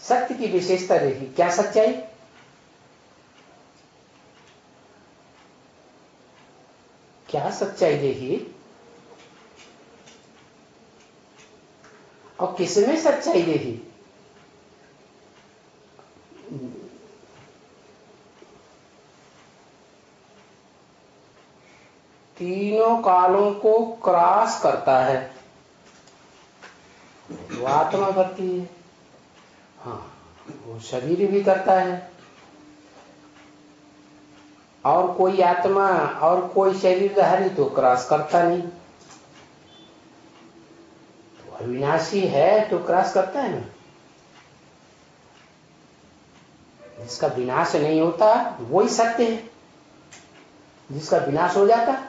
सत्य की विशेषता देखिए, क्या सच्चाई? क्या सच्चाई देखिए, और किसमें सच्चाई देखिए? तीनों कालों को क्रॉस करता है, वो आत्मा करती है। हाँ, वो शरीर भी करता है, और कोई आत्मा और कोई शरीरधारी तो क्रॉस करता नहीं। तो अविनाशी है तो क्रॉस करता है ना। जिसका विनाश नहीं होता वही सत्य है, जिसका विनाश हो जाता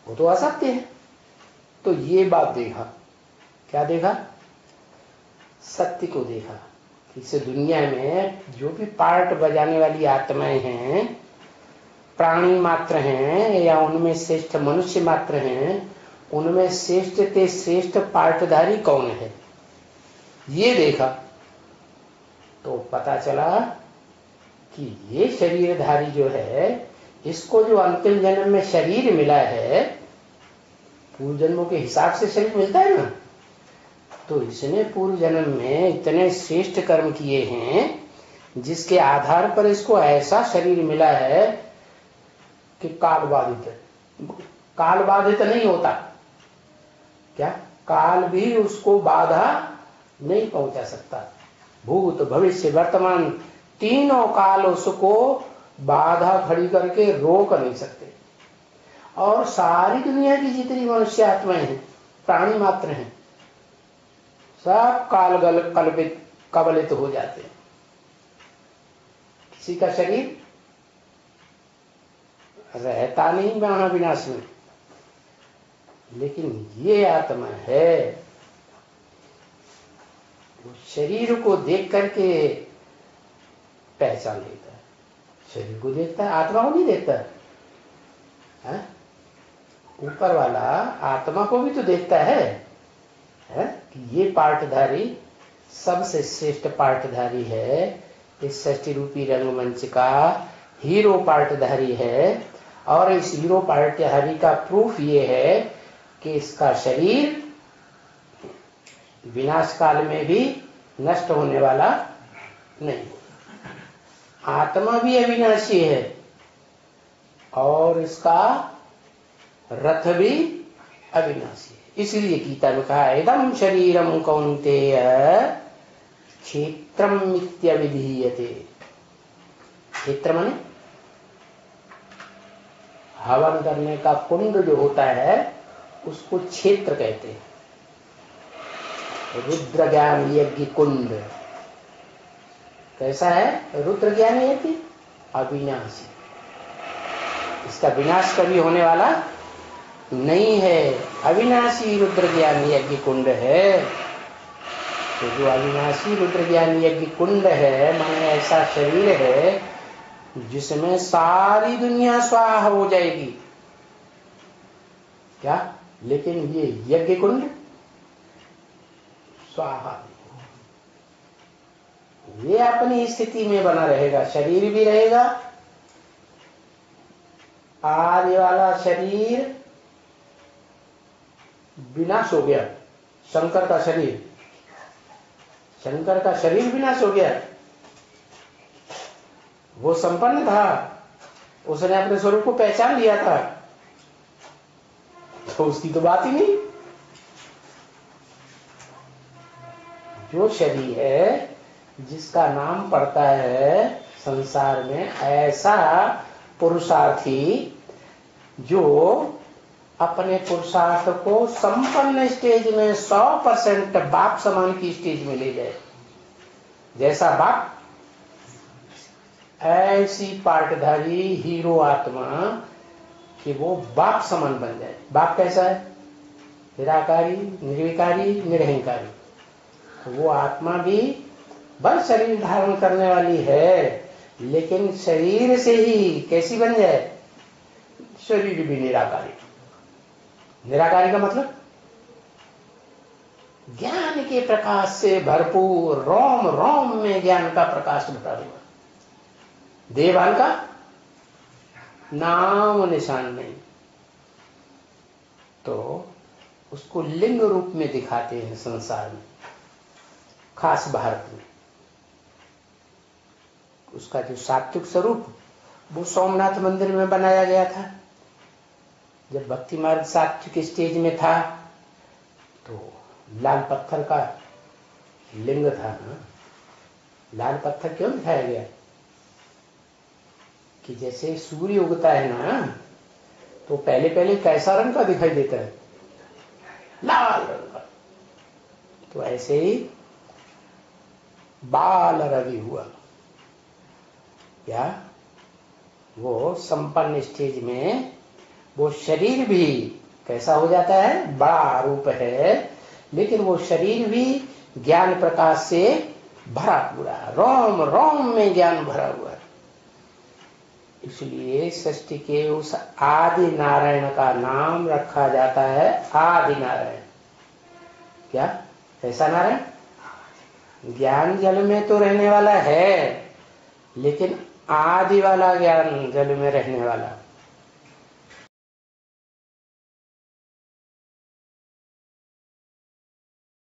वो तो असत्य है। तो ये बात देखा, क्या देखा? सत्य को देखा। इस दुनिया में जो भी पार्ट बजाने वाली आत्माएं हैं, प्राणी मात्र हैं या उनमें श्रेष्ठ मनुष्य मात्र हैं, उनमें श्रेष्ठ ते श्रेष्ठ पार्टधारी कौन है, ये देखा। तो पता चला कि ये शरीरधारी जो है, इसको जो अंतिम जन्म में शरीर मिला है, पूर्व जन्मों के हिसाब से शरीर मिलता है ना, तो इसने पूर्व जन्म में इतने श्रेष्ठ कर्म किए हैं जिसके आधार पर इसको ऐसा शरीर मिला है कि काल बाधित नहीं होता। क्या? काल भी उसको बाधा नहीं पहुंचा सकता। भूत भविष्य वर्तमान तीनों काल उसको बाधा खड़ी करके रोक नहीं सकते। और सारी दुनिया की जितनी मनुष्य आत्माएं हैं, प्राणी मात्र हैं, सब काल कबलित हो जाते हैं। किसी का शरीर रहता नहीं महाविनाश में, लेकिन ये आत्मा है, वो शरीर को देख करके पहचान लेता है। शरीर को देखता है, आत्मा को नहीं देखता है? ऊपर वाला आत्मा को भी तो देखता है कि ये पार्टधारी सबसे श्रेष्ठ पार्टधारी है, इस सृष्टि रूपी रंगमंच का हीरो पार्टधारी है। और इस हीरो पार्टधारी का प्रूफ ये है कि इसका शरीर विनाश काल में भी नष्ट होने वाला नहीं। आत्मा भी अविनाशी है और इसका रथ भी अविनाशी है। इसलिए गीता में कहा, इदं शरीरम कौन्तेय क्षेत्रम इत्यभिधीयते। क्षेत्र माने हवन करने का कुंड जो होता है उसको क्षेत्र कहते हैं। रुद्र ज्ञान यज्ञ कुंड कैसा है? रुद्र ज्ञान यज्ञ अविनाशी, इसका विनाश कभी होने वाला नहीं है। अविनाशी रुद्र ज्ञान यज्ञ कुंड है। तो जो अविनाशी रुद्र ज्ञान यज्ञ कुंड है, माने ऐसा शरीर है जिसमें सारी दुनिया स्वाहा हो जाएगी। क्या? लेकिन ये यज्ञ कुंड स्वाहा, ये अपनी स्थिति में बना रहेगा, शरीर भी रहेगा। आदि वाला शरीर विनाश हो गया, शंकर का शरीर विनाश हो गया। वो संपन्न था, उसने अपने स्वरूप को पहचान लिया था, तो उसकी तो बात ही नहीं। जो शरीर है जिसका नाम पड़ता है संसार में, ऐसा पुरुषार्थी जो अपने पुरुषार्थ को संपन्न स्टेज में 100% बाप समान की स्टेज में ले जाए। जैसा बाप, ऐसी पार्टधारी हीरो आत्मा कि वो बाप समान बन जाए। बाप कैसा है? निराकारी, निर्विकारी, निरहंकारी। तो वो आत्मा भी बस शरीर धारण करने वाली है, लेकिन शरीर से ही कैसी बन जाए? शरीर भी निराकारी। निराकारी का मतलब ज्ञान के प्रकाश से भरपूर, रोम रोम में ज्ञान का प्रकाश भरा हुआ। देवान का नाम निशान नहीं। तो उसको लिंग रूप में दिखाते हैं संसार में, खास भारत में। उसका जो सात्विक स्वरूप वो सोमनाथ मंदिर में बनाया गया था। जब भक्ति मार्ग सात्विक स्टेज में था तो लाल पत्थर का लिंग था ना। लाल पत्थर क्यों दिखाया गया? कि जैसे सूर्य उगता है ना तो पहले पहले कैसा रंग का दिखाई देता है? लाल रंग का। तो ऐसे ही बाल रवि हुआ, या वो संपन्न स्टेज में वो शरीर भी कैसा हो जाता है? बड़ा रूप है, लेकिन वो शरीर भी ज्ञान प्रकाश से भरा पूरा, रोम रोम में ज्ञान भरा हुआ है। इसलिए सृष्टि के उस आदि नारायण का नाम रखा जाता है आदि नारायण। क्या? ऐसा नारायण ज्ञान जल में तो रहने वाला है, लेकिन आदि वाला ज्ञान जल में रहने वाला।